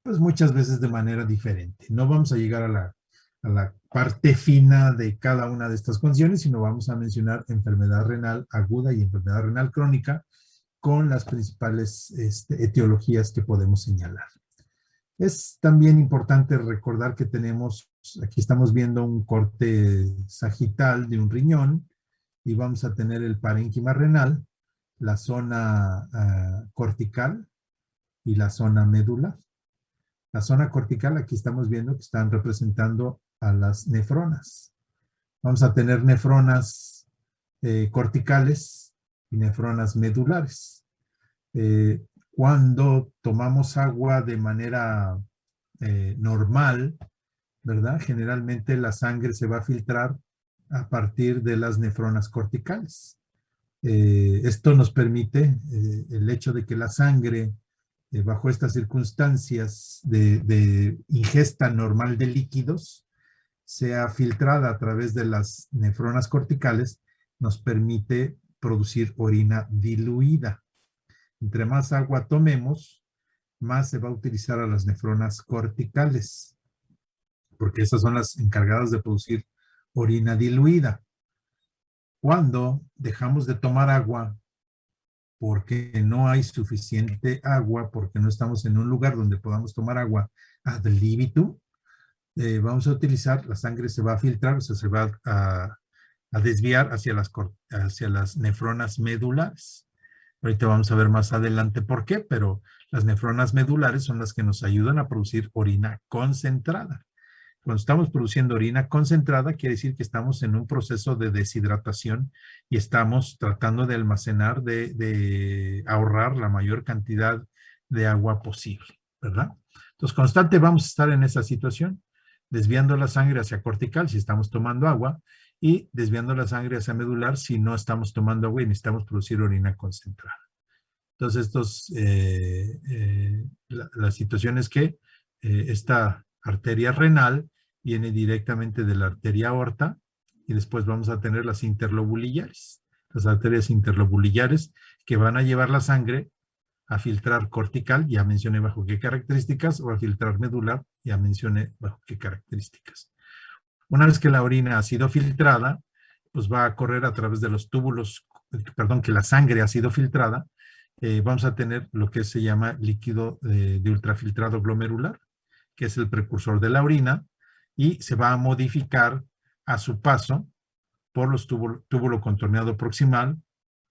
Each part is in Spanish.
pues muchas veces de manera diferente. No vamos a llegar a la parte fina de cada una de estas condiciones, sino vamos a mencionar enfermedad renal aguda y enfermedad renal crónica con las principales etiologías que podemos señalar. Es también importante recordar que tenemos, aquí estamos viendo un corte sagital de un riñón y vamos a tener el parénquima renal, la zona cortical y la zona medular. La zona cortical, aquí estamos viendo que están representando a las nefronas. Vamos a tener nefronas corticales y nefronas medulares. Cuando tomamos agua de manera normal, ¿verdad? Generalmente la sangre se va a filtrar a partir de las nefronas corticales. Esto nos permite el hecho de que la sangre, bajo estas circunstancias de ingesta normal de líquidos, sea filtrada a través de las nefronas corticales, nos permite producir orina diluida. Entre más agua tomemos, más se va a utilizar a las nefronas corticales, porque esas son las encargadas de producir orina diluida. Cuando dejamos de tomar agua porque no hay suficiente agua, porque no estamos en un lugar donde podamos tomar agua ad libitum, vamos a utilizar, la sangre se va a filtrar, o sea, se va a desviar hacia las nefronas medulares. Ahorita vamos a ver más adelante por qué, pero las nefronas medulares son las que nos ayudan a producir orina concentrada. Cuando estamos produciendo orina concentrada, quiere decir que estamos en un proceso de deshidratación y estamos tratando de almacenar, de ahorrar la mayor cantidad de agua posible, ¿verdad? Entonces, constante vamos a estar en esa situación, desviando la sangre hacia cortical si estamos tomando agua y desviando la sangre hacia medular si no estamos tomando agua y necesitamos producir orina concentrada. Entonces, la situación es que esta arteria renal viene directamente de la arteria aorta y después vamos a tener las interlobulillares, las arterias interlobulillares que van a llevar la sangre a filtrar cortical, ya mencioné bajo qué características, o a filtrar medular, ya mencioné bajo qué características. Una vez que la orina ha sido filtrada, pues va a correr a través de los túbulos, perdón, que la sangre ha sido filtrada, vamos a tener lo que se llama líquido de ultrafiltrado glomerular, que es el precursor de la orina, y se va a modificar a su paso por los túbulo contorneado proximal,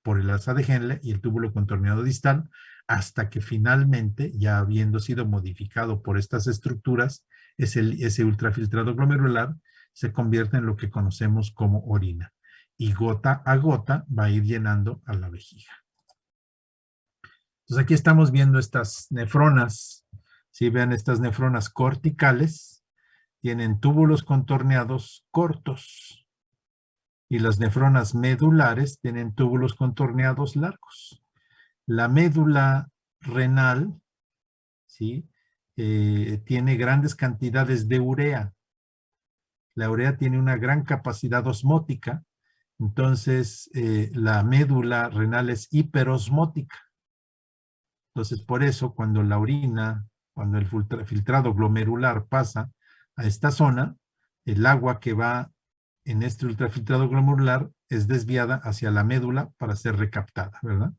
por el asa de Henle y el túbulo contorneado distal, hasta que finalmente, ya habiendo sido modificado por estas estructuras, ese ultrafiltrado glomerular se convierte en lo que conocemos como orina. Y gota a gota va a ir llenando a la vejiga. Entonces aquí estamos viendo estas nefronas. Si vean estas nefronas corticales, tienen túbulos contorneados cortos. Y las nefronas medulares tienen túbulos contorneados largos. La médula renal, ¿sí? Tiene grandes cantidades de urea. La urea tiene una gran capacidad osmótica, entonces la médula renal es hiperosmótica. Entonces, por eso, cuando la orina, cuando el filtrado glomerular pasa a esta zona, el agua que va en este ultrafiltrado glomerular es desviada hacia la médula para ser recaptada, ¿verdad?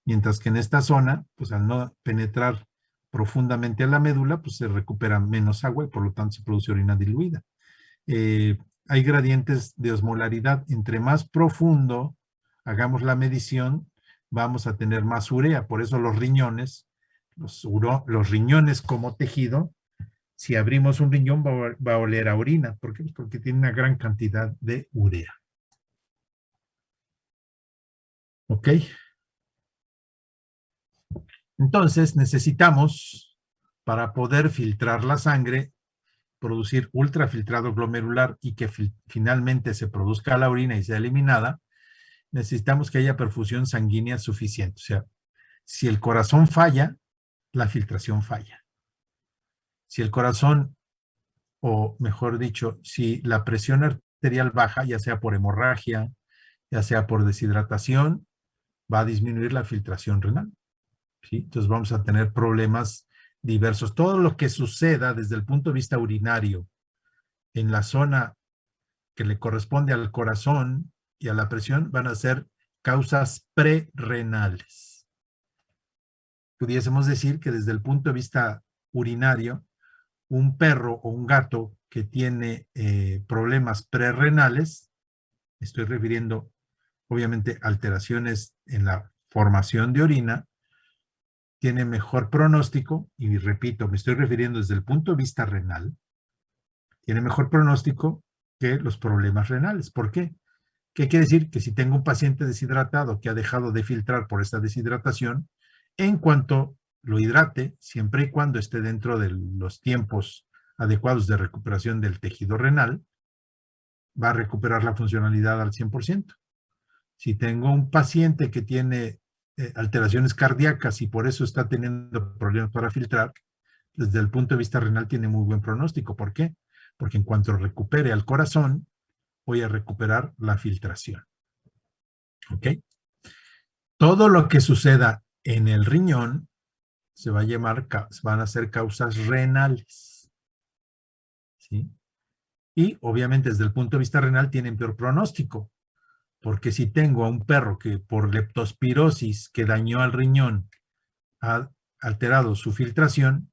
Mientras que en esta zona, pues al no penetrar profundamente a la médula, pues se recupera menos agua y por lo tanto se produce orina diluida. Hay gradientes de osmolaridad. Entre más profundo hagamos la medición, vamos a tener más urea. Por eso los riñones, los riñones como tejido, si abrimos un riñón va a oler a orina. ¿Por qué? Porque tiene una gran cantidad de urea. ¿Ok? Entonces necesitamos, para poder filtrar la sangre, producir ultrafiltrado glomerular y que finalmente se produzca la orina y sea eliminada, necesitamos que haya perfusión sanguínea suficiente. O sea, si el corazón falla, la filtración falla. Si el corazón, o mejor dicho, si la presión arterial baja, ya sea por hemorragia, ya sea por deshidratación, va a disminuir la filtración renal, ¿sí? Entonces vamos a tener problemas diversos. Todo lo que suceda desde el punto de vista urinario en la zona que le corresponde al corazón y a la presión van a ser causas prerrenales. Pudiésemos decir que desde el punto de vista urinario, un perro o un gato que tiene problemas prerrenales, estoy refiriendo obviamente alteraciones en la formación de orina, tiene mejor pronóstico, y repito, me estoy refiriendo desde el punto de vista renal, tiene mejor pronóstico que los problemas renales. ¿Por qué? ¿Qué quiere decir? Que si tengo un paciente deshidratado que ha dejado de filtrar por esta deshidratación, en cuanto lo hidrate, siempre y cuando esté dentro de los tiempos adecuados de recuperación del tejido renal, va a recuperar la funcionalidad al 100%. Si tengo un paciente que tiene alteraciones cardíacas y por eso está teniendo problemas para filtrar, desde el punto de vista renal tiene muy buen pronóstico. ¿Por qué? Porque en cuanto recupere al corazón, voy a recuperar la filtración. ¿Ok? Todo lo que suceda en el riñón se va a llamar, van a ser causas renales. ¿Sí? Y obviamente desde el punto de vista renal tienen peor pronóstico, porque si tengo a un perro que por leptospirosis que dañó al riñón ha alterado su filtración,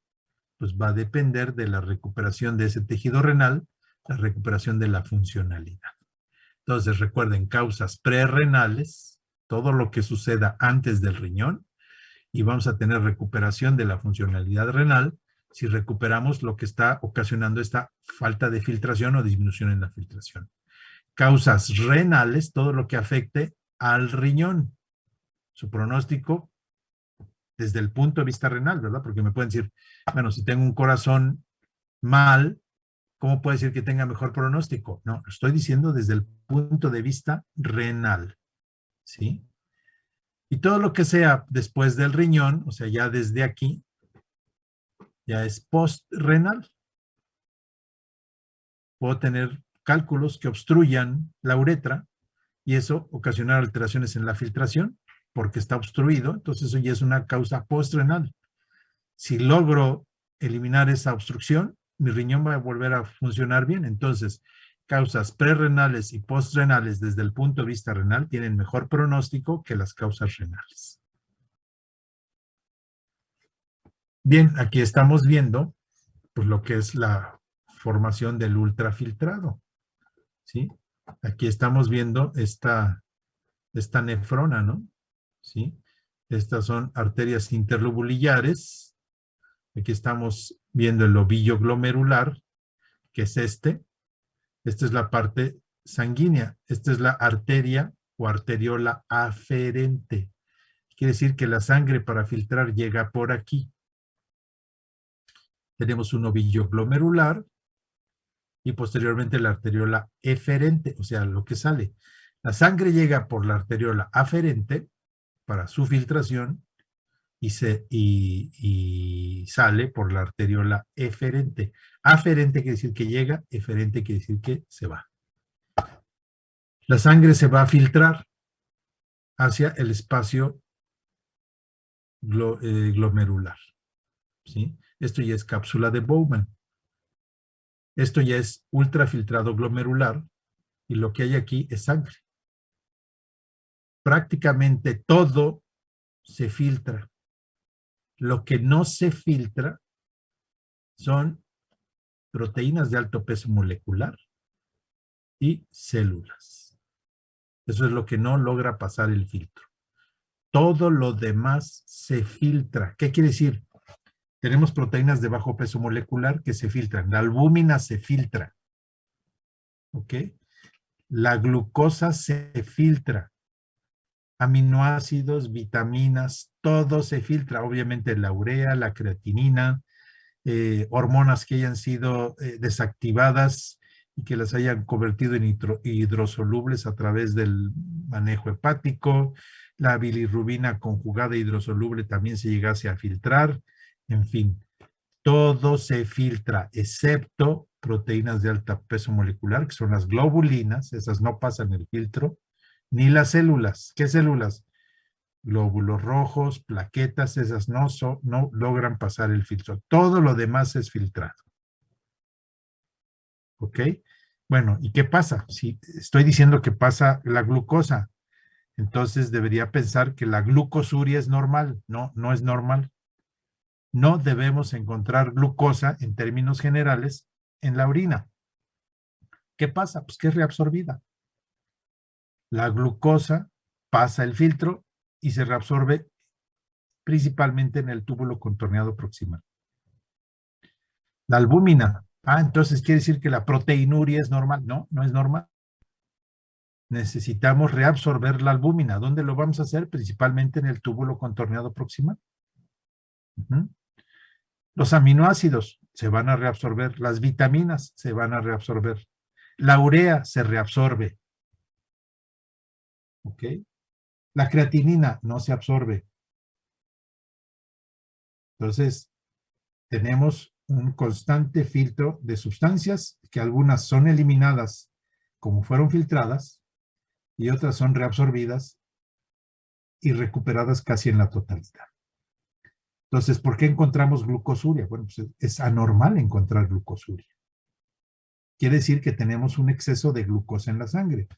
pues va a depender de la recuperación de ese tejido renal, la recuperación de la funcionalidad. Entonces recuerden, causas prerrenales, todo lo que suceda antes del riñón, y vamos a tener recuperación de la funcionalidad renal si recuperamos lo que está ocasionando esta falta de filtración o disminución en la filtración. Causas renales, todo lo que afecte al riñón. Su pronóstico desde el punto de vista renal, ¿verdad? Porque me pueden decir, bueno, si tengo un corazón mal, ¿cómo puede decir que tenga mejor pronóstico? No, lo estoy diciendo desde el punto de vista renal, ¿sí? Y todo lo que sea después del riñón, o sea, ya desde aquí, ya es postrenal. Puedo tener cálculos que obstruyan la uretra y eso ocasionar alteraciones en la filtración porque está obstruido, entonces eso ya es una causa postrenal. Si logro eliminar esa obstrucción, mi riñón va a volver a funcionar bien. Entonces, causas prerrenales y postrenales desde el punto de vista renal tienen mejor pronóstico que las causas renales. Bien, aquí estamos viendo pues, lo que es la formación del ultrafiltrado. ¿Sí? Aquí estamos viendo esta nefrona, ¿no? ¿Sí? Estas son arterias interlobulillares. Aquí estamos viendo el ovillo glomerular, que es este. Esta es la parte sanguínea. Esta es la arteria o arteriola aferente. Quiere decir que la sangre para filtrar llega por aquí. Tenemos un ovillo glomerular y posteriormente la arteriola eferente, o sea, lo que sale. La sangre llega por la arteriola aferente para su filtración y sale por la arteriola eferente. Aferente quiere decir que llega, eferente quiere decir que se va. La sangre se va a filtrar hacia el espacio glomerular. ¿Sí? Esto ya es cápsula de Bowman. Esto ya es ultrafiltrado glomerular y lo que hay aquí es sangre. Prácticamente todo se filtra. Lo que no se filtra son proteínas de alto peso molecular y células. Eso es lo que no logra pasar el filtro. Todo lo demás se filtra. ¿Qué quiere decir? Tenemos proteínas de bajo peso molecular que se filtran. La albúmina se filtra. ¿Ok? La glucosa se filtra. Aminoácidos, vitaminas, todo se filtra. Obviamente la urea, la creatinina, hormonas que hayan sido desactivadas y que las hayan convertido en hidrosolubles a través del manejo hepático. La bilirrubina conjugada hidrosoluble también se llegase a filtrar. En fin, todo se filtra, excepto proteínas de alto peso molecular, que son las globulinas, esas no pasan el filtro, ni las células. ¿Qué células? glóbulos rojos, plaquetas, esas no logran pasar el filtro. Todo lo demás es filtrado. ¿Ok? Bueno, ¿y qué pasa? Si estoy diciendo que pasa la glucosa, entonces debería pensar que la glucosuria es normal. No, no es normal. No debemos encontrar glucosa en términos generales en la orina. ¿Qué pasa? Pues que es reabsorbida. La glucosa pasa el filtro y se reabsorbe principalmente en el túbulo contorneado proximal. La albúmina. Entonces quiere decir que la proteinuria es normal. No, no es normal. Necesitamos reabsorber la albúmina. ¿Dónde lo vamos a hacer? Principalmente en el túbulo contorneado proximal. Los aminoácidos se van a reabsorber. Las vitaminas se van a reabsorber. La urea se reabsorbe. ¿Ok? La creatinina no se absorbe. Entonces, tenemos un constante filtro de sustancias que algunas son eliminadas como fueron filtradas y otras son reabsorbidas y recuperadas casi en la totalidad. Entonces, ¿por qué encontramos glucosuria? Bueno, pues es anormal encontrar glucosuria. Quiere decir que tenemos un exceso de glucosa en la sangre.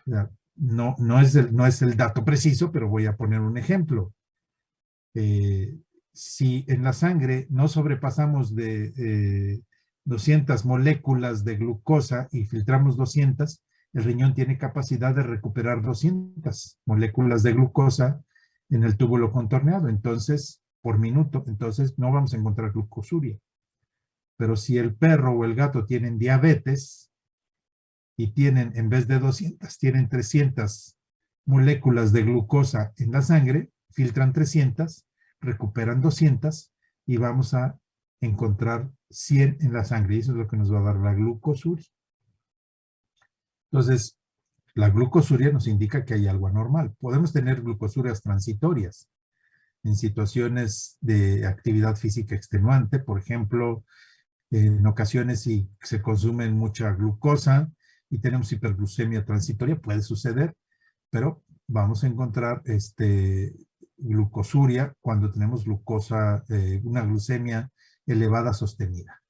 O sea, no es el dato preciso, pero voy a poner un ejemplo. Si en la sangre no sobrepasamos de 200 moléculas de glucosa y filtramos 200, el riñón tiene capacidad de recuperar 200 moléculas de glucosa en el túbulo contorneado, entonces, por minuto, entonces no vamos a encontrar glucosuria. Pero si el perro o el gato tienen diabetes y tienen, en vez de 200, tienen 300 moléculas de glucosa en la sangre, filtran 300, recuperan 200 y vamos a encontrar 100 en la sangre. Y eso es lo que nos va a dar la glucosuria. Entonces, la glucosuria nos indica que hay algo anormal. Podemos tener glucosurias transitorias en situaciones de actividad física extenuante, por ejemplo, en ocasiones si se consume mucha glucosa y tenemos hiperglucemia transitoria, puede suceder, pero vamos a encontrar glucosuria cuando tenemos glucosa, una glucemia elevada sostenida.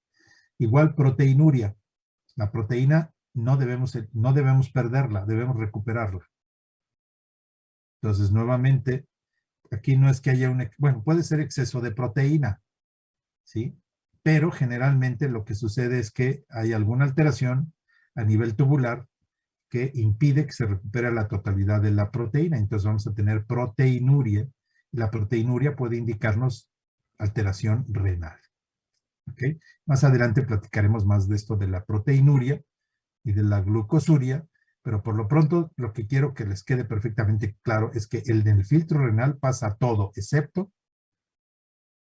Igual proteinuria. La proteína no debemos perderla, debemos recuperarla. Entonces, nuevamente, aquí no es que haya bueno, puede ser exceso de proteína, ¿sí? Pero generalmente lo que sucede es que hay alguna alteración a nivel tubular que impide que se recupere la totalidad de la proteína. Entonces vamos a tener proteinuria. La proteinuria puede indicarnos alteración renal. ¿Okay? Más adelante platicaremos más de esto de la proteinuria y de la glucosuria, pero por lo pronto lo que quiero que les quede perfectamente claro es que el del filtro renal pasa todo excepto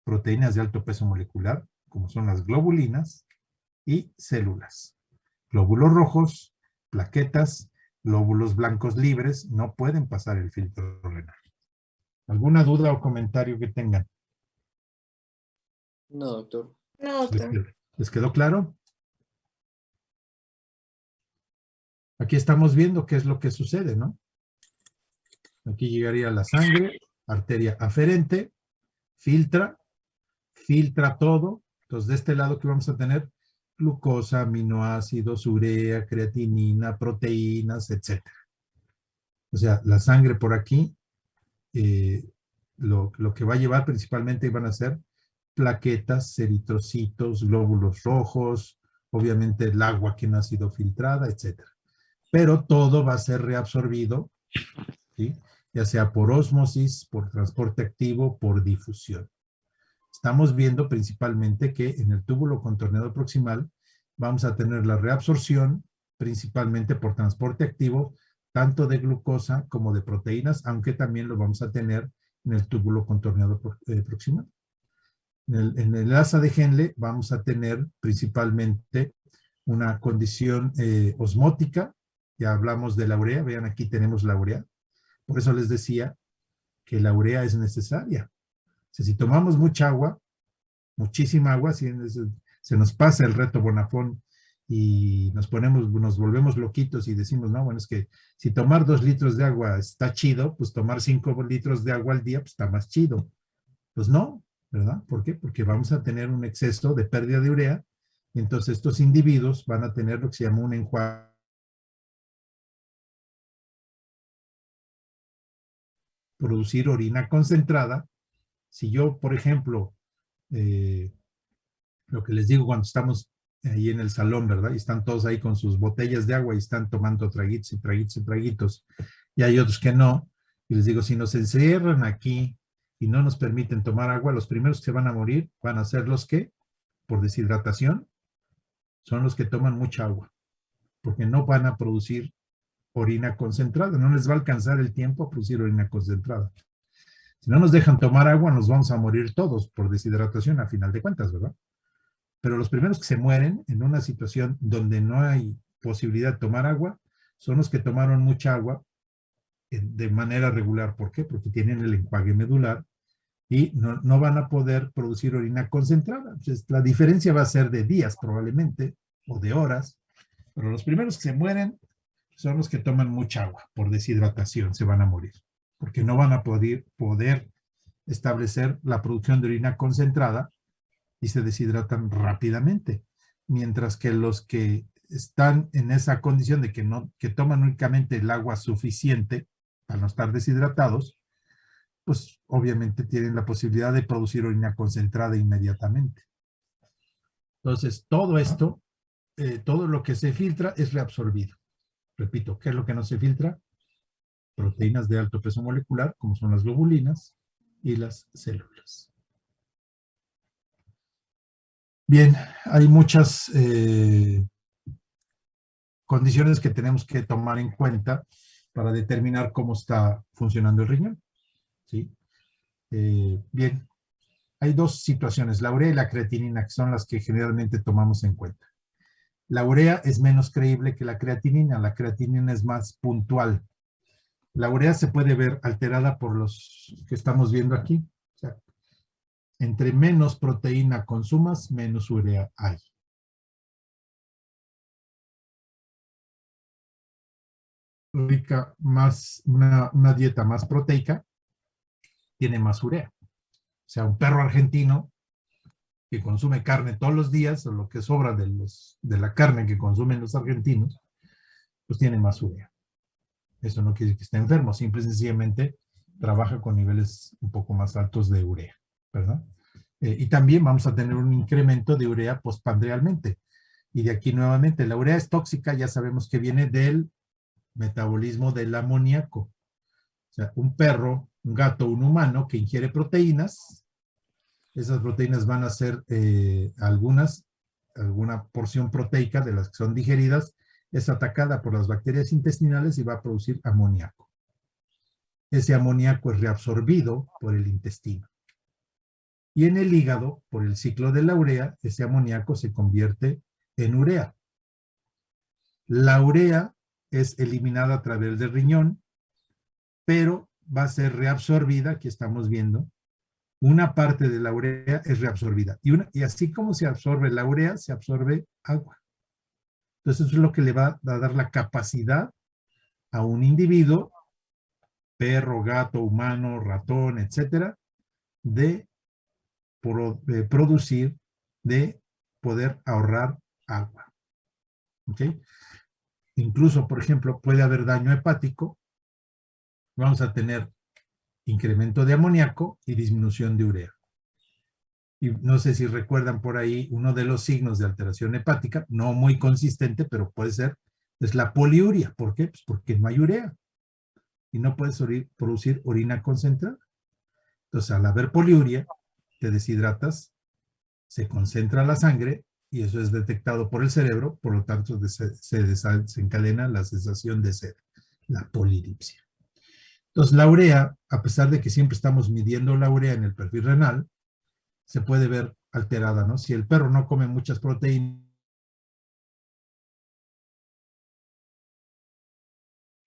proteínas de alto peso molecular, como son las globulinas y células. Glóbulos rojos, plaquetas, glóbulos blancos libres no pueden pasar el filtro renal. ¿Alguna duda o comentario que tengan? No, doctor. No, doctor. ¿Les quedó claro? Aquí estamos viendo qué es lo que sucede, ¿no? Aquí llegaría la sangre, arteria aferente, filtra todo. Entonces, de este lado, ¿qué vamos a tener? Glucosa, aminoácidos, urea, creatinina, proteínas, etc. O sea, la sangre por aquí, lo que va a llevar principalmente van a ser plaquetas, eritrocitos, glóbulos rojos, obviamente el agua que no ha sido filtrada, etc. Pero todo va a ser reabsorbido, ¿sí? Ya sea por ósmosis, por transporte activo, por difusión. Estamos viendo principalmente que en el túbulo contorneado proximal vamos a tener la reabsorción principalmente por transporte activo, tanto de glucosa como de proteínas, aunque también lo vamos a tener en el túbulo contorneado proximal. En el asa de Henle vamos a tener principalmente una condición osmótica. Ya hablamos de la urea, vean aquí tenemos la urea. Por eso les decía que la urea es necesaria. O sea, si tomamos mucha agua, muchísima agua, se nos pasa el reto Bonafont y nos volvemos loquitos y decimos, no, bueno, es que si tomar 2 litros de agua está chido, pues tomar 5 litros de agua al día, pues está más chido. Pues no, ¿verdad? ¿Por qué? Porque vamos a tener un exceso de pérdida de urea, y entonces estos individuos van a tener lo que se llama un enjuague, producir orina concentrada. Si yo, por ejemplo, eh, lo que les digo cuando estamos ahí en el salón, ¿verdad? Y están todos ahí con sus botellas de agua y están tomando traguitos y traguitos y traguitos, y hay otros que no, y les digo, si nos encierran aquí y no nos permiten tomar agua, los primeros que se van a morir van a ser los que, por deshidratación, son los que toman mucha agua, porque no van a producir orina concentrada, no les va a alcanzar el tiempo a producir orina concentrada. Si no nos dejan tomar agua, nos vamos a morir todos por deshidratación a final de cuentas, ¿verdad? Pero los primeros que se mueren en una situación donde no hay posibilidad de tomar agua son los que tomaron mucha agua de manera regular. ¿Por qué? Porque tienen el enjuague medular y no van a poder producir orina concentrada. Entonces, la diferencia va a ser de días probablemente o de horas, pero los primeros que se mueren son los que toman mucha agua por deshidratación, se van a morir, porque no van a poder establecer la producción de orina concentrada y se deshidratan rápidamente, mientras que los que están en esa condición de que toman únicamente el agua suficiente para no estar deshidratados, pues obviamente tienen la posibilidad de producir orina concentrada inmediatamente. Entonces, todo esto, todo lo que se filtra es reabsorbido. Repito, ¿qué es lo que no se filtra? Proteínas de alto peso molecular, como son las globulinas y las células. Bien, hay muchas condiciones que tenemos que tomar en cuenta para determinar cómo está funcionando el riñón, ¿sí? Bien, hay dos situaciones, la urea y la creatinina, que son las que generalmente tomamos en cuenta. La urea es menos creíble que la creatinina es más puntual. La urea se puede ver alterada por los que estamos viendo aquí. O sea, entre menos proteína consumas, menos urea hay. Rica más, una dieta más proteica tiene más urea. O sea, un perro argentino que consume carne todos los días, o lo que sobra de la carne que consumen los argentinos, pues tiene más urea. Eso no quiere decir que esté enfermo, simple y sencillamente trabaja con niveles un poco más altos de urea, ¿verdad? Y también vamos a tener un incremento de urea postprandialmente. Y de aquí nuevamente, la urea es tóxica, ya sabemos que viene del metabolismo del amoníaco. O sea, un perro, un gato, un humano que ingiere proteínas, esas proteínas van a ser alguna porción proteica de las que son digeridas, es atacada por las bacterias intestinales y va a producir amoníaco. Ese amoníaco es reabsorbido por el intestino. Y en el hígado, por el ciclo de la urea, ese amoníaco se convierte en urea. La urea es eliminada a través del riñón, pero va a ser reabsorbida, aquí estamos viendo, una parte de la urea es reabsorbida. Y así como se absorbe la urea, se absorbe agua. Entonces eso es lo que le va a dar la capacidad a un individuo, perro, gato, humano, ratón, etcétera, de producir, de poder ahorrar agua. ¿Ok? Incluso, por ejemplo, puede haber daño hepático. Vamos a tener incremento de amoníaco y disminución de urea. Y no sé si recuerdan por ahí, uno de los signos de alteración hepática, no muy consistente, pero puede ser, es la poliuria. ¿Por qué? Pues porque no hay urea y no puedes producir orina concentrada. Entonces, al haber poliuria, te deshidratas, se concentra la sangre y eso es detectado por el cerebro, por lo tanto se desencadena la sensación de sed, la polidipsia. Entonces, la urea, a pesar de que siempre estamos midiendo la urea en el perfil renal, se puede ver alterada, ¿no? Si el perro no come muchas proteínas,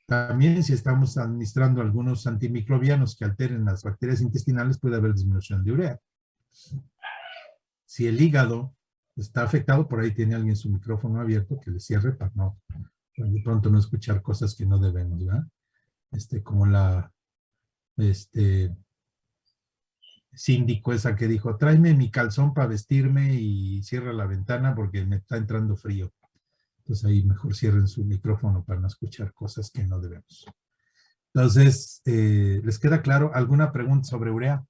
también si estamos administrando algunos antimicrobianos que alteren las bacterias intestinales, puede haber disminución de urea. Si el hígado está afectado, por ahí tiene alguien su micrófono abierto, que le cierre para no, de pronto no escuchar cosas que no debemos, ¿verdad? Como la, síndico esa que dijo, tráeme mi calzón para vestirme y cierra la ventana porque me está entrando frío. Entonces ahí mejor cierren su micrófono para no escuchar cosas que no debemos. Entonces, ¿les queda claro alguna pregunta sobre urea?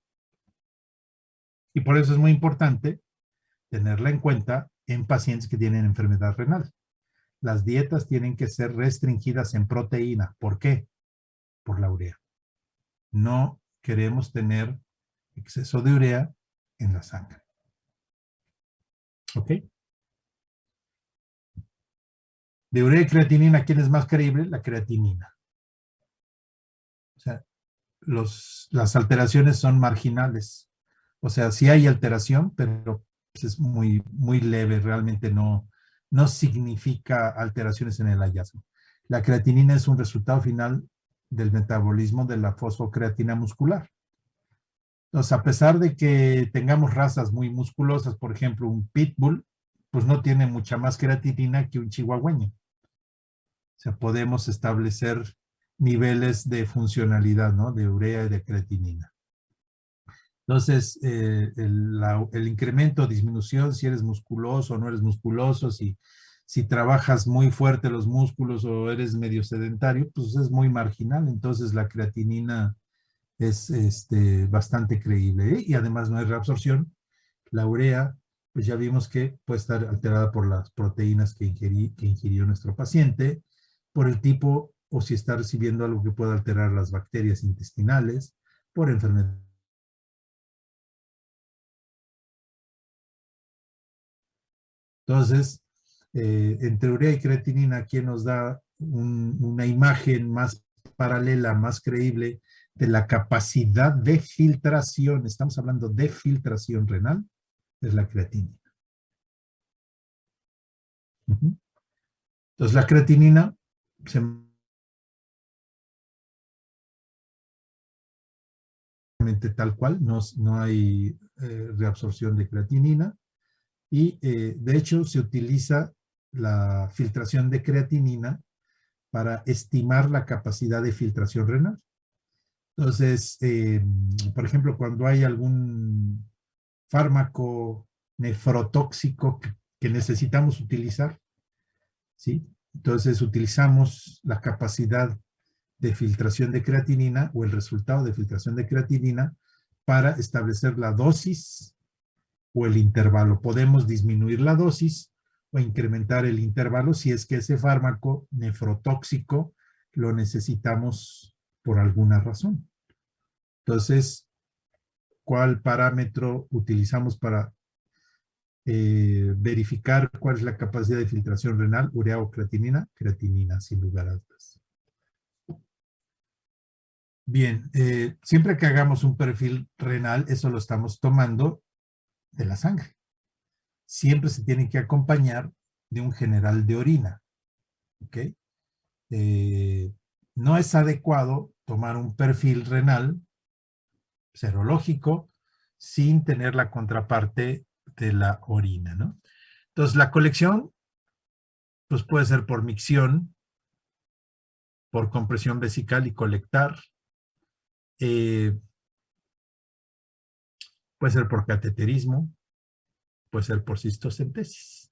Y por eso es muy importante tenerla en cuenta en pacientes que tienen enfermedad renal. Las dietas tienen que ser restringidas en proteína. ¿Por qué? Por la urea. No queremos tener exceso de urea en la sangre. ¿Ok? De urea y creatinina, ¿quién es más creíble? La creatinina. O sea, las alteraciones son marginales. O sea, sí hay alteración, pero es muy, muy leve, realmente no significa alteraciones en el hallazgo. La creatinina es un resultado final del metabolismo de la fosfocreatina muscular. Entonces, a pesar de que tengamos razas muy musculosas, por ejemplo, un pitbull, pues no tiene mucha más creatinina que un chihuahueño. O sea, podemos establecer niveles de funcionalidad, ¿no? De urea y de creatinina. Entonces, el incremento o disminución, si eres musculoso o no eres musculoso, si trabajas muy fuerte los músculos o eres medio sedentario, pues es muy marginal. Entonces, la creatinina es bastante creíble, ¿eh? Y además no hay reabsorción. La urea, pues ya vimos que puede estar alterada por las proteínas que ingirió nuestro paciente, por el tipo o si está recibiendo algo que pueda alterar las bacterias intestinales, por enfermedad. Entonces, entre urea y creatinina, ¿quién nos da una imagen más paralela, más creíble de la capacidad de filtración? Estamos hablando de filtración renal, es la creatinina. Entonces, la creatinina tal cual, no hay reabsorción de creatinina y de hecho se utiliza la filtración de creatinina para estimar la capacidad de filtración renal. Entonces, por ejemplo, cuando hay algún fármaco nefrotóxico que necesitamos utilizar, ¿sí? Entonces utilizamos la capacidad de filtración de creatinina o el resultado de filtración de creatinina para establecer la dosis o el intervalo. Podemos disminuir la dosis o incrementar el intervalo si es que ese fármaco nefrotóxico lo necesitamos por alguna razón. Entonces, ¿cuál parámetro utilizamos para verificar cuál es la capacidad de filtración renal, urea o creatinina? Creatinina, sin lugar a dudas. Bien, siempre que hagamos un perfil renal, eso lo estamos tomando de la sangre. Siempre se tiene que acompañar de un general de orina. ¿Ok? No es adecuado tomar un perfil renal serológico sin tener la contraparte de la orina, ¿no? Entonces, la colección pues puede ser por micción, por compresión vesical y colectar, puede ser por cateterismo, puede ser por cistocentesis.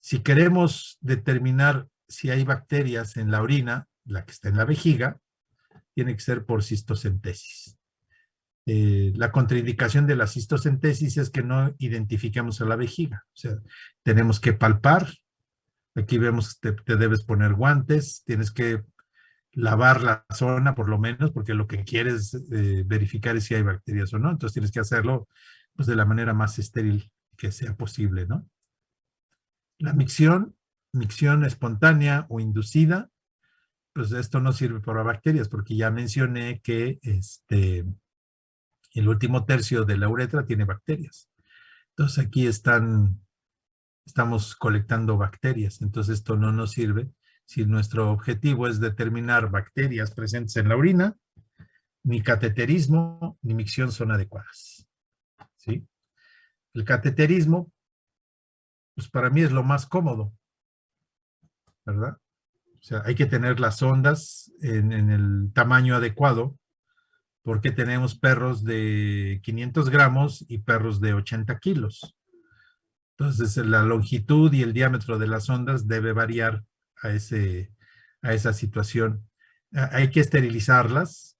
Si queremos determinar si hay bacterias en la orina, la que está en la vejiga, tiene que ser por cistocentesis. La contraindicación de la cistocentesis es que no identifiquemos a la vejiga. O sea, tenemos que palpar. Aquí vemos que te debes poner guantes, tienes que lavar la zona por lo menos, porque lo que quieres verificar es si hay bacterias o no. Entonces tienes que hacerlo pues, de la manera más estéril que sea posible, ¿no? La micción espontánea o inducida, pues esto no sirve para bacterias, porque ya mencioné que el último tercio de la uretra tiene bacterias. Entonces aquí estamos colectando bacterias, entonces esto no nos sirve. Si nuestro objetivo es determinar bacterias presentes en la orina, ni cateterismo ni micción son adecuadas. ¿Sí? El cateterismo pues para mí es lo más cómodo, ¿verdad? O sea, hay que tener las sondas en el tamaño adecuado, porque tenemos perros de 500 gramos y perros de 80 kilos. Entonces, la longitud y el diámetro de las ondas debe variar a esa situación. Hay que esterilizarlas,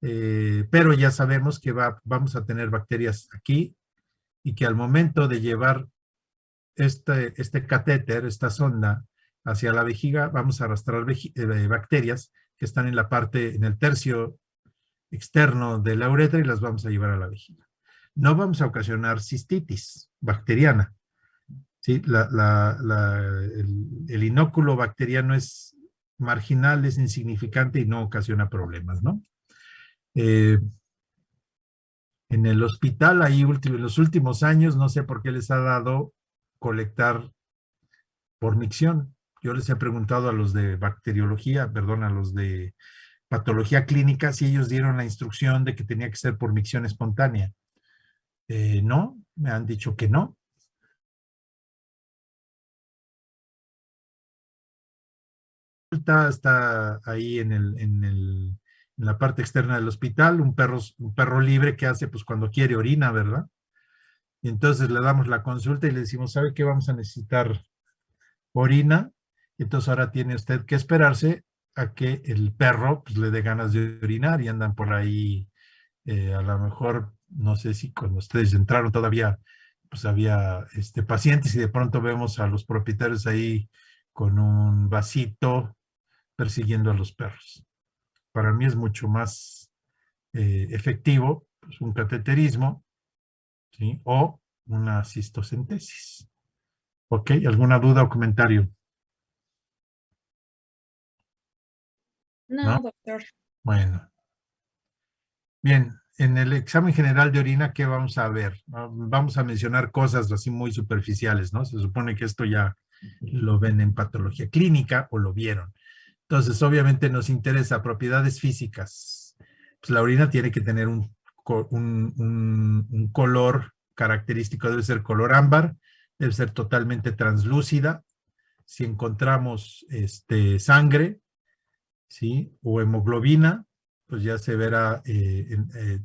pero ya sabemos que vamos a tener bacterias aquí y que al momento de llevar este catéter, esta sonda, hacia la vejiga, vamos a arrastrar bacterias que están en la parte, en el tercio externo de la uretra y las vamos a llevar a la vejiga. No vamos a ocasionar cistitis bacteriana. ¿Sí? El inóculo bacteriano es marginal, es insignificante y no ocasiona problemas, ¿no? En el hospital, ahí en los últimos años, no sé por qué les ha dado colectar por micción. Yo les he preguntado a los de bacteriología, perdón, a los de patología clínica, si ellos dieron la instrucción de que tenía que ser por micción espontánea. No, me han dicho que no. Está ahí en la parte externa del hospital, un perro libre que hace pues cuando quiere orina, ¿verdad? Y entonces le damos la consulta y le decimos, ¿sabe qué? Vamos a necesitar orina. Entonces ahora tiene usted que esperarse a que el perro pues, le dé ganas de orinar y andan por ahí, a lo mejor, no sé si cuando ustedes entraron todavía, pues había pacientes y de pronto vemos a los propietarios ahí con un vasito persiguiendo a los perros. Para mí es mucho más efectivo pues, un cateterismo, ¿sí? O una cistocentesis. ¿Ok? ¿Alguna duda o comentario? No, ¿No? doctor. Bueno. Bien, en el examen general de orina, ¿qué vamos a ver? Vamos a mencionar cosas así muy superficiales, ¿no? Se supone que esto ya lo ven en patología clínica o lo vieron. Entonces, obviamente nos interesa propiedades físicas. Pues la orina tiene que tener un color característico, debe ser color ámbar, debe ser totalmente translúcida. Si encontramos sangre, ¿sí? O hemoglobina, pues ya se verá,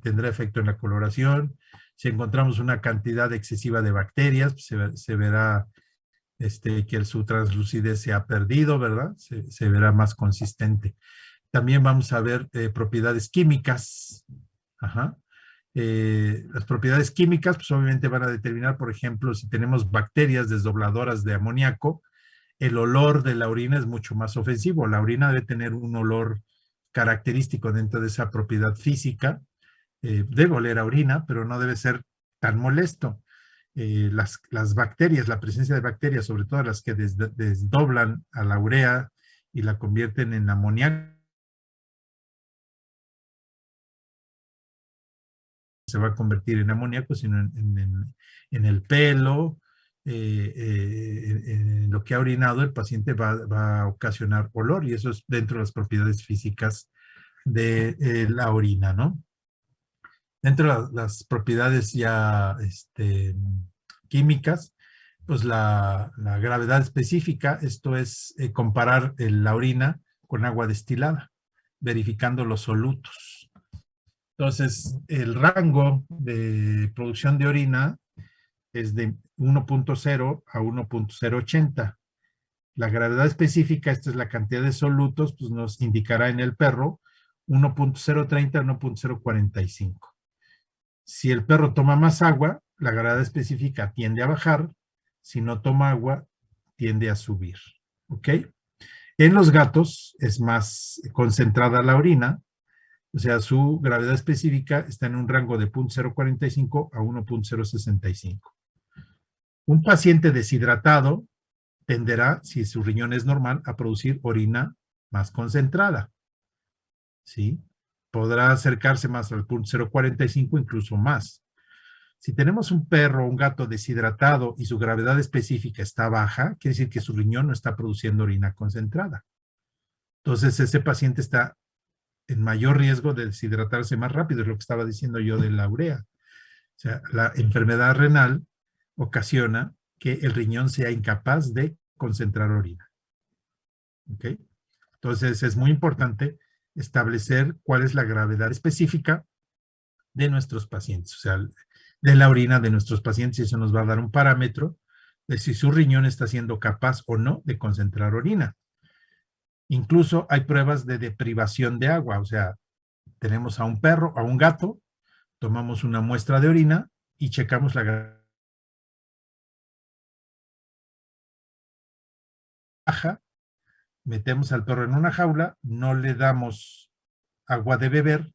tendrá efecto en la coloración. Si encontramos una cantidad excesiva de bacterias, pues se verá que su translucidez se ha perdido, ¿verdad? Se verá más consistente. También vamos a ver propiedades químicas. Ajá. Las propiedades químicas, pues obviamente van a determinar, por ejemplo, si tenemos bacterias desdobladoras de amoníaco, el olor de la orina es mucho más ofensivo. La orina debe tener un olor característico dentro de esa propiedad física. Debe oler a orina, pero no debe ser tan molesto. Las bacterias, la presencia de bacterias, sobre todo las que desdoblan a la urea y la convierten en amoníaco, se va a convertir en amoníaco, sino en el pelo, en lo que ha orinado, el paciente va a ocasionar olor y eso es dentro de las propiedades físicas de la orina, ¿no? Dentro de las propiedades ya químicas, pues la gravedad específica, esto es comparar la orina con agua destilada, verificando los solutos. Entonces, el rango de producción de orina es de 1.0 a 1.080. La gravedad específica, esta es la cantidad de solutos, pues nos indicará en el perro 1.030 a 1.045. Si el perro toma más agua, la gravedad específica tiende a bajar. Si no toma agua, tiende a subir. ¿Ok? En los gatos es más concentrada la orina, o sea, su gravedad específica está en un rango de 0.045 a 1.065. Un paciente deshidratado tenderá, si su riñón es normal, a producir orina más concentrada. ¿Sí? Podrá acercarse más al 0.045, incluso más. Si tenemos un perro o un gato deshidratado y su gravedad específica está baja, quiere decir que su riñón no está produciendo orina concentrada. Entonces, ese paciente está en mayor riesgo de deshidratarse más rápido, es lo que estaba diciendo yo de la urea. O sea, la enfermedad renal ocasiona que el riñón sea incapaz de concentrar orina. ¿Ok? Entonces es muy importante establecer cuál es la gravedad específica de nuestros pacientes, o sea, de la orina de nuestros pacientes, y eso nos va a dar un parámetro de si su riñón está siendo capaz o no de concentrar orina. Incluso hay pruebas de deprivación de agua, o sea, tenemos a un perro, a un gato, tomamos una muestra de orina y checamos la caja, metemos al perro en una jaula, no le damos agua de beber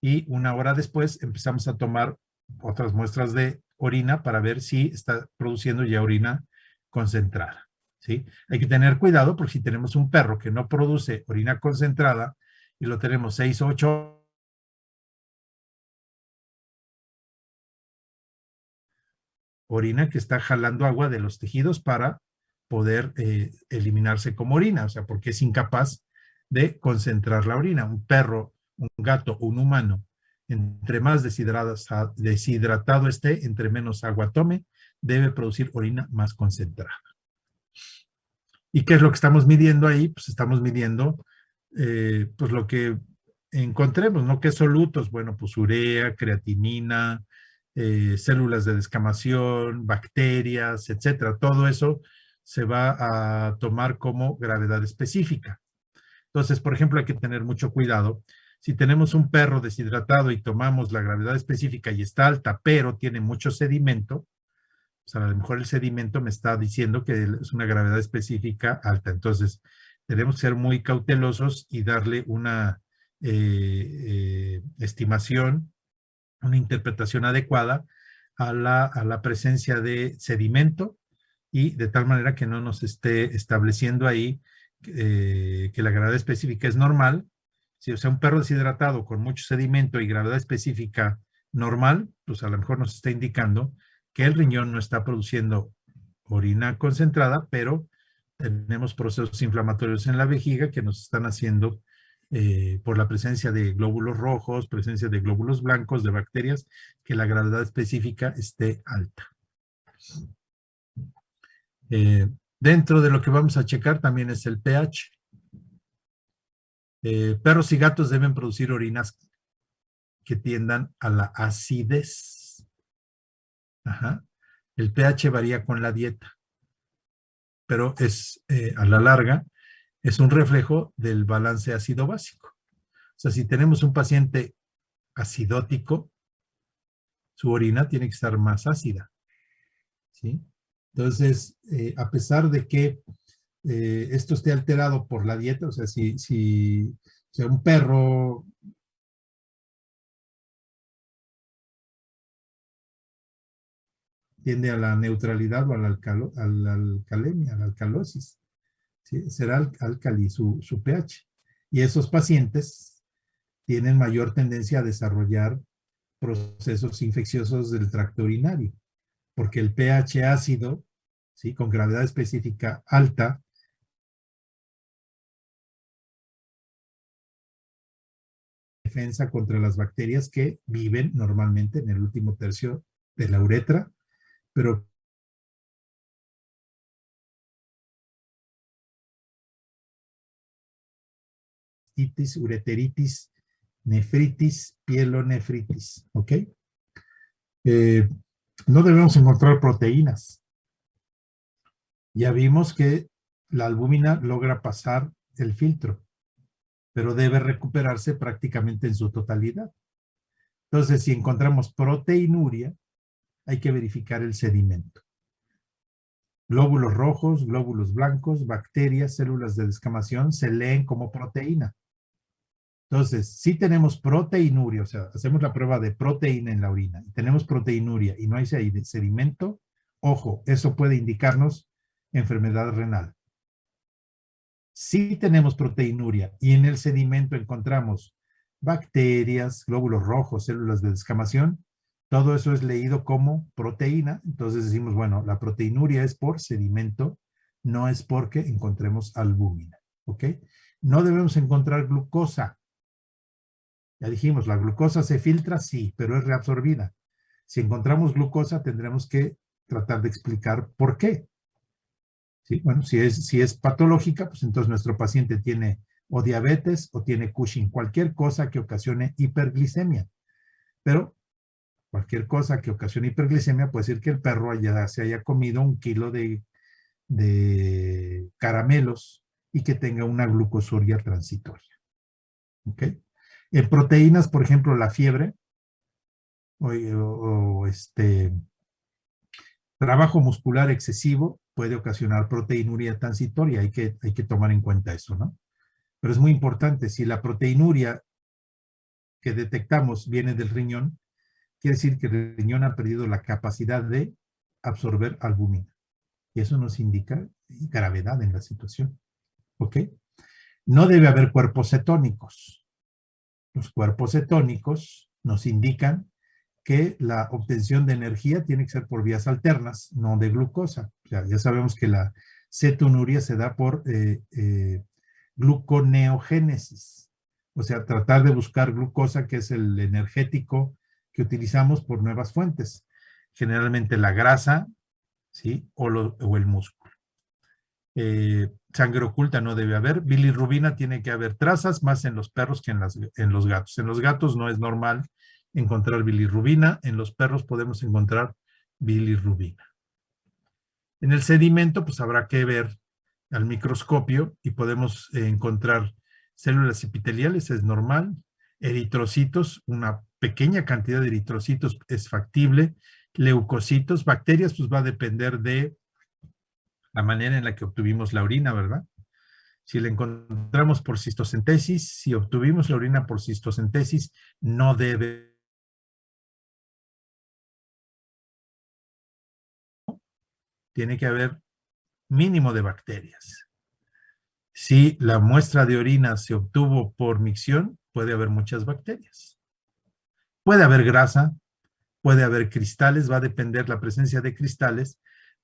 y una hora después empezamos a tomar otras muestras de orina para ver si está produciendo ya orina concentrada. ¿Sí? Hay que tener cuidado porque si tenemos un perro que no produce orina concentrada y lo tenemos 6 o 8 orina que está jalando agua de los tejidos para poder eliminarse como orina, o sea, porque es incapaz de concentrar la orina. Un perro, un gato, un humano, entre más deshidratado esté, entre menos agua tome, debe producir orina más concentrada. ¿Y qué es lo que estamos midiendo ahí? Pues estamos midiendo pues lo que encontremos, ¿no? ¿Qué solutos? Bueno, pues urea, creatinina, células de descamación, bacterias, etcétera. Todo eso se va a tomar como gravedad específica. Entonces, por ejemplo, hay que tener mucho cuidado. Si tenemos un perro deshidratado y tomamos la gravedad específica y está alta, pero tiene mucho sedimento, o sea, a lo mejor el sedimento me está diciendo que es una gravedad específica alta. Entonces, tenemos que ser muy cautelosos y darle una estimación, una interpretación adecuada a la presencia de sedimento y de tal manera que no nos esté estableciendo ahí que la gravedad específica es normal. Si, o sea, un perro deshidratado con mucho sedimento y gravedad específica normal, pues a lo mejor nos está indicando que el riñón no está produciendo orina concentrada, pero tenemos procesos inflamatorios en la vejiga que nos están haciendo por la presencia de glóbulos rojos, presencia de glóbulos blancos, de bacterias, que la gravedad específica esté alta. Dentro de lo que vamos a checar también es el pH. Perros y gatos deben producir orinas que tiendan a la acidez. Ajá. El pH varía con la dieta, pero es a la larga es un reflejo del balance ácido-básico. O sea, si tenemos un paciente acidótico, su orina tiene que estar más ácida, ¿sí? Entonces, a pesar de que esto esté alterado por la dieta, o sea, si un perro tiende a la neutralidad o a la alcalemia, a la alcalosis, ¿sí? Será álcali su pH. Y esos pacientes tienen mayor tendencia a desarrollar procesos infecciosos del tracto urinario, porque el pH ácido, ¿sí? Con gravedad específica alta, defensa contra las bacterias que viven normalmente en el último tercio de la uretra, pero ureteritis, nefritis, pielonefritis, ¿ok? No debemos encontrar proteínas. Ya vimos que la albúmina logra pasar el filtro, pero debe recuperarse prácticamente en su totalidad. Entonces, si encontramos proteinuria, hay que verificar el sedimento. Glóbulos rojos, glóbulos blancos, bacterias, células de descamación se leen como proteína. Entonces, si tenemos proteinuria, o sea, hacemos la prueba de proteína en la orina y tenemos proteinuria y no hay sedimento, ojo, eso puede indicarnos enfermedad renal. Si tenemos proteinuria y en el sedimento encontramos bacterias, glóbulos rojos, células de descamación, todo eso es leído como proteína. Entonces decimos, bueno, la proteinuria es por sedimento, no es porque encontremos albúmina, ¿ok? No debemos encontrar glucosa. Ya dijimos, la glucosa se filtra, sí, pero es reabsorbida. Si encontramos glucosa, tendremos que tratar de explicar por qué. ¿Sí? Bueno, si es patológica, pues entonces nuestro paciente tiene o diabetes o tiene Cushing, cualquier cosa que ocasione hiperglicemia. Pero cualquier cosa que ocasione hiperglicemia puede decir que el perro se haya comido 1 kilo de caramelos y que tenga una glucosuria transitoria. ¿Ok? En proteínas, por ejemplo, la fiebre o trabajo muscular excesivo puede ocasionar proteinuria transitoria. Hay que tomar en cuenta eso, ¿no? Pero es muy importante, si la proteinuria que detectamos viene del riñón, quiere decir que el riñón ha perdido la capacidad de absorber albúmina. Y eso nos indica gravedad en la situación. ¿Ok? No debe haber cuerpos cetónicos. Los cuerpos cetónicos nos indican que la obtención de energía tiene que ser por vías alternas, no de glucosa. O sea, ya sabemos que la cetonuria se da por gluconeogénesis. O sea, tratar de buscar glucosa, que es el energético que utilizamos por nuevas fuentes. Generalmente la grasa, ¿sí? O el músculo. Sangre oculta no debe haber. Bilirrubina tiene que haber trazas, más en los perros que en los gatos. En los gatos no es normal encontrar bilirrubina, en los perros podemos encontrar bilirrubina. En el sedimento, pues habrá que ver al microscopio y podemos encontrar células epiteliales, es normal, eritrocitos, una pequeña cantidad de eritrocitos es factible, leucocitos, bacterias, pues va a depender de la manera en la que obtuvimos la orina, ¿verdad? Si la encontramos por cistocentesis, si obtuvimos la orina por cistocentesis, no debe. Tiene que haber mínimo de bacterias. Si la muestra de orina se obtuvo por micción, puede haber muchas bacterias. Puede haber grasa, puede haber cristales, va a depender, la presencia de cristales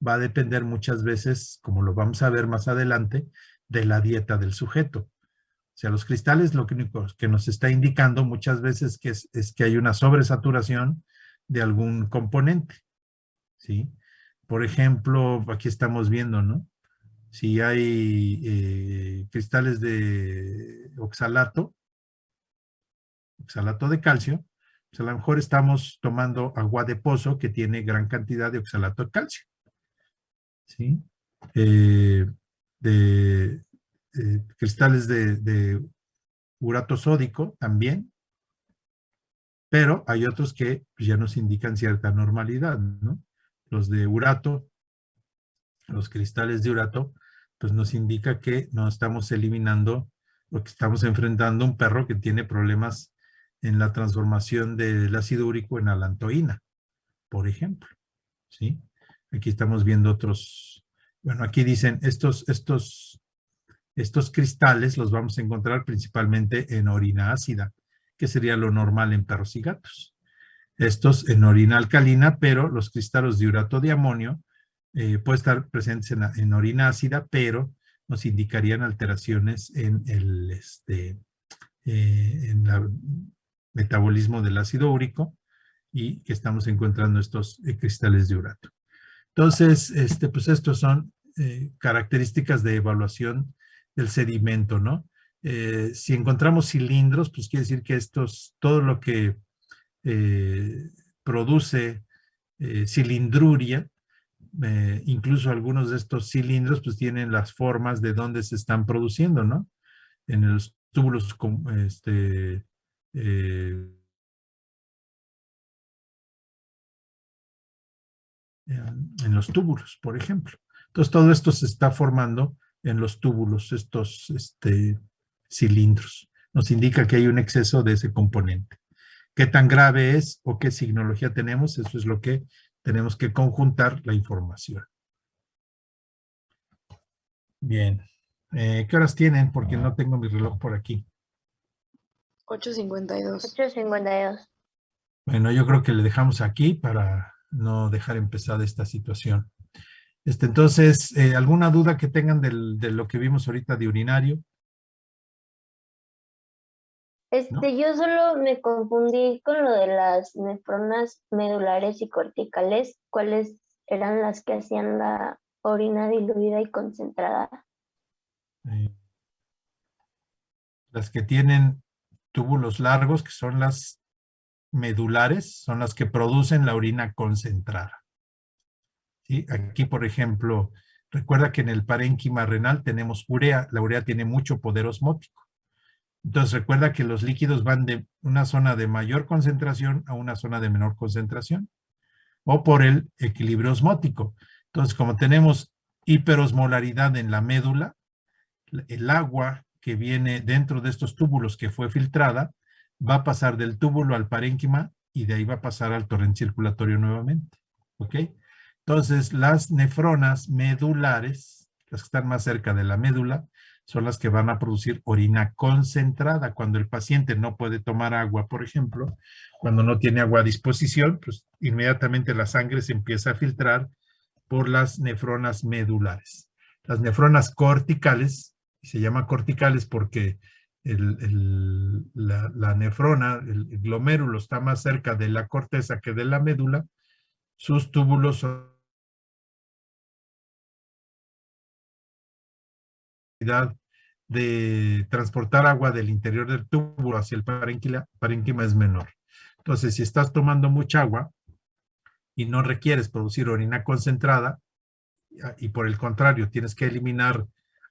va a depender muchas veces, como lo vamos a ver más adelante, de la dieta del sujeto. O sea, los cristales lo único que nos está indicando muchas veces es que hay una sobresaturación de algún componente, ¿sí? Por ejemplo, aquí estamos viendo, ¿no? Si hay cristales de oxalato de calcio, pues a lo mejor estamos tomando agua de pozo que tiene gran cantidad de oxalato de calcio, ¿sí? Eh, de cristales de urato sódico también, pero hay otros que ya nos indican cierta normalidad, ¿no? Los de urato, los cristales de urato, pues nos indica que no estamos eliminando o que estamos enfrentando un perro que tiene problemas en la transformación del ácido úrico en alantoína, por ejemplo, ¿sí? Aquí estamos viendo otros, bueno, aquí dicen estos cristales los vamos a encontrar principalmente en orina ácida, que sería lo normal en perros y gatos. Estos en orina alcalina, pero los cristales de urato de amonio pueden estar presentes en orina ácida, pero nos indicarían alteraciones en el metabolismo del ácido úrico y que estamos encontrando estos cristales de urato. Entonces, pues estos son características de evaluación del sedimento, ¿no? Si encontramos cilindros, pues quiere decir que todo lo que produce cilindruria, incluso algunos de estos cilindros pues tienen las formas de dónde se están produciendo, ¿no? En los túbulos eh, en los túbulos, por ejemplo. Entonces todo esto se está formando en los túbulos, estos cilindros. Nos indica que hay un exceso de ese componente. ¿Qué tan grave es o qué signología tenemos? Eso es lo que tenemos que conjuntar la información. Bien. ¿Qué horas tienen? Porque no tengo mi reloj por aquí. 8:52. 8:52. Bueno, yo creo que le dejamos aquí para no dejar empezada esta situación. Entonces, ¿alguna duda que tengan de lo que vimos ahorita de urinario? ¿No? Yo solo me confundí con lo de las nefronas medulares y corticales. ¿Cuáles eran las que hacían la orina diluida y concentrada. Las que tienen túbulos largos, que son las medulares, son las que producen la orina concentrada. ¿Sí? Aquí, por ejemplo, recuerda que en el parénquima renal tenemos urea. La urea tiene mucho poder osmótico. Entonces, recuerda que los líquidos van de una zona de mayor concentración a una zona de menor concentración, o por el equilibrio osmótico. Entonces, como tenemos hiperosmolaridad en la médula, el agua que viene dentro de estos túbulos que fue filtrada va a pasar del túbulo al parénquima y de ahí va a pasar al torrente circulatorio nuevamente. ¿Ok? Entonces, las nefronas medulares, las que están más cerca de la médula, son las que van a producir orina concentrada. Cuando el paciente no puede tomar agua, por ejemplo, cuando no tiene agua a disposición, pues inmediatamente la sangre se empieza a filtrar por las nefronas medulares. Las nefronas corticales, se llama corticales porque la nefrona, el glomérulo está más cerca de la corteza que de la médula, sus túbulos son de transportar agua del interior del túbulo hacia el parénquima es menor. Entonces, si estás tomando mucha agua y no requieres producir orina concentrada, y por el contrario, tienes que eliminar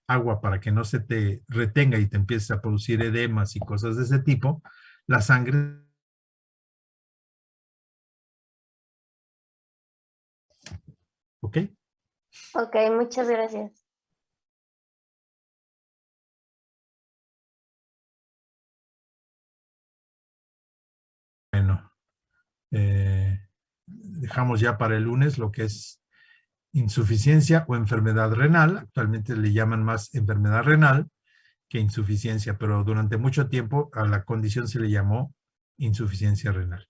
agua para que no se te retenga y te empieces a producir edemas y cosas de ese tipo, la sangre... ¿Ok? Ok, muchas gracias. Bueno, dejamos ya para el lunes lo que es insuficiencia o enfermedad renal. Actualmente le llaman más enfermedad renal que insuficiencia, pero durante mucho tiempo a la condición se le llamó insuficiencia renal.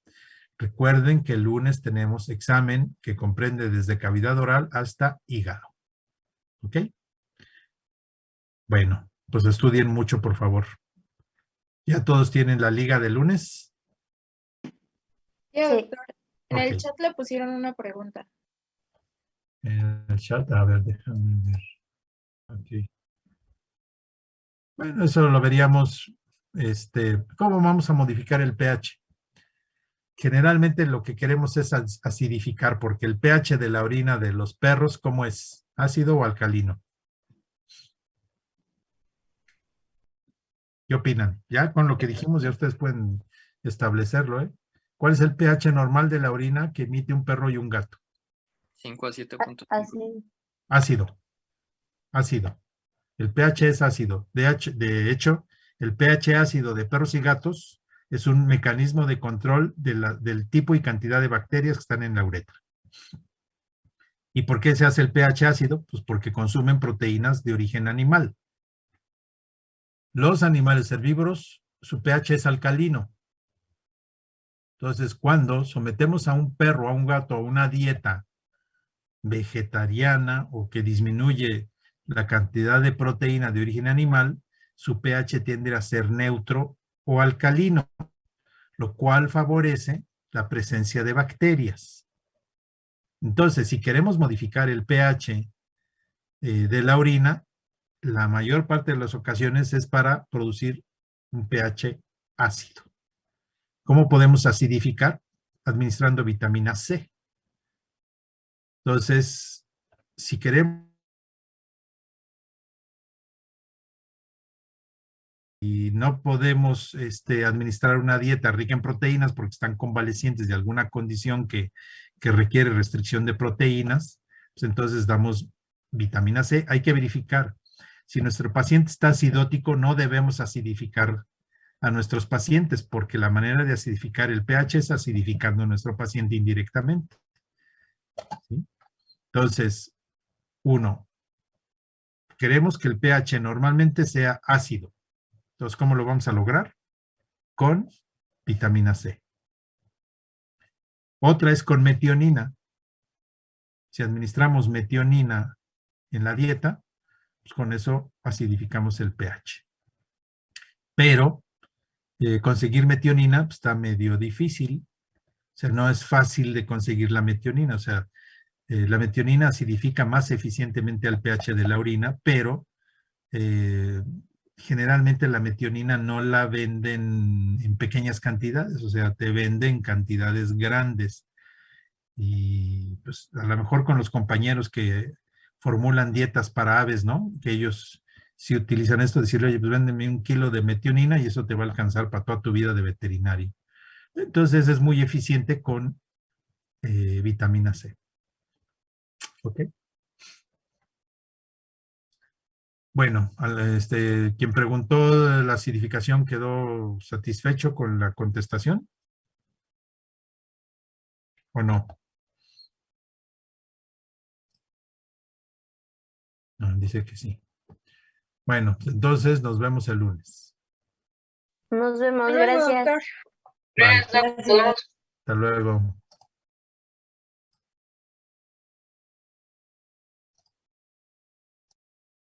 Recuerden que el lunes tenemos examen que comprende desde cavidad oral hasta hígado. ¿Ok? Bueno, pues estudien mucho, por favor. ¿Ya todos tienen la liga de lunes? Sí, doctor. En Ok. el chat le pusieron una pregunta. En el chat, a ver, déjame ver. Aquí. Bueno, eso lo veríamos, ¿cómo vamos a modificar el pH? Generalmente lo que queremos es acidificar, porque el pH de la orina de los perros, ¿cómo es? ¿Ácido o alcalino? ¿Qué opinan? Ya con lo que dijimos, ya ustedes pueden establecerlo, ¿eh? ¿Cuál es el pH normal de la orina que emite un perro y un gato? 5 a 7.5. Así. Ácido. Ácido. El pH es ácido. De hecho, el pH ácido de perros y gatos es un mecanismo de control del tipo y cantidad de bacterias que están en la uretra. ¿Y por qué se hace el pH ácido? Pues porque consumen proteínas de origen animal. Los animales herbívoros, su pH es alcalino. Entonces, cuando sometemos a un perro, a un gato, a una dieta vegetariana o que disminuye la cantidad de proteína de origen animal, su pH tiende a ser neutro o alcalino, lo cual favorece la presencia de bacterias. Entonces, si queremos modificar el pH de la orina, la mayor parte de las ocasiones es para producir un pH ácido. ¿Cómo podemos acidificar? Administrando vitamina C. Entonces, si queremos y no podemos administrar una dieta rica en proteínas porque están convalecientes de alguna condición que requiere restricción de proteínas, pues entonces damos vitamina C. Hay que verificar. Si nuestro paciente está acidótico, no debemos acidificar a nuestros pacientes porque la manera de acidificar el pH es acidificando a nuestro paciente indirectamente. ¿Sí? Entonces, uno, queremos que el pH normalmente sea ácido. Entonces, ¿cómo lo vamos a lograr? Con vitamina C. Otra es con metionina. Si administramos metionina en la dieta, pues con eso acidificamos el pH. Pero conseguir metionina pues, está medio difícil. O sea, no es fácil de conseguir la metionina. O sea, La metionina acidifica más eficientemente al pH de la orina, pero generalmente la metionina no la venden en pequeñas cantidades, o sea, te venden cantidades grandes. Y pues a lo mejor con los compañeros que formulan dietas para aves, ¿no? Que ellos si utilizan esto, decirle, oye, pues véndeme 1 kilo de metionina y eso te va a alcanzar para toda tu vida de veterinario. Entonces es muy eficiente con vitamina C. ¿Ok? Bueno, quien preguntó la acidificación quedó satisfecho con la contestación. ¿O no? No, dice que sí. Bueno, entonces nos vemos el lunes. Nos vemos, Hasta luego, gracias. doctor. Bye. Gracias. Hasta luego.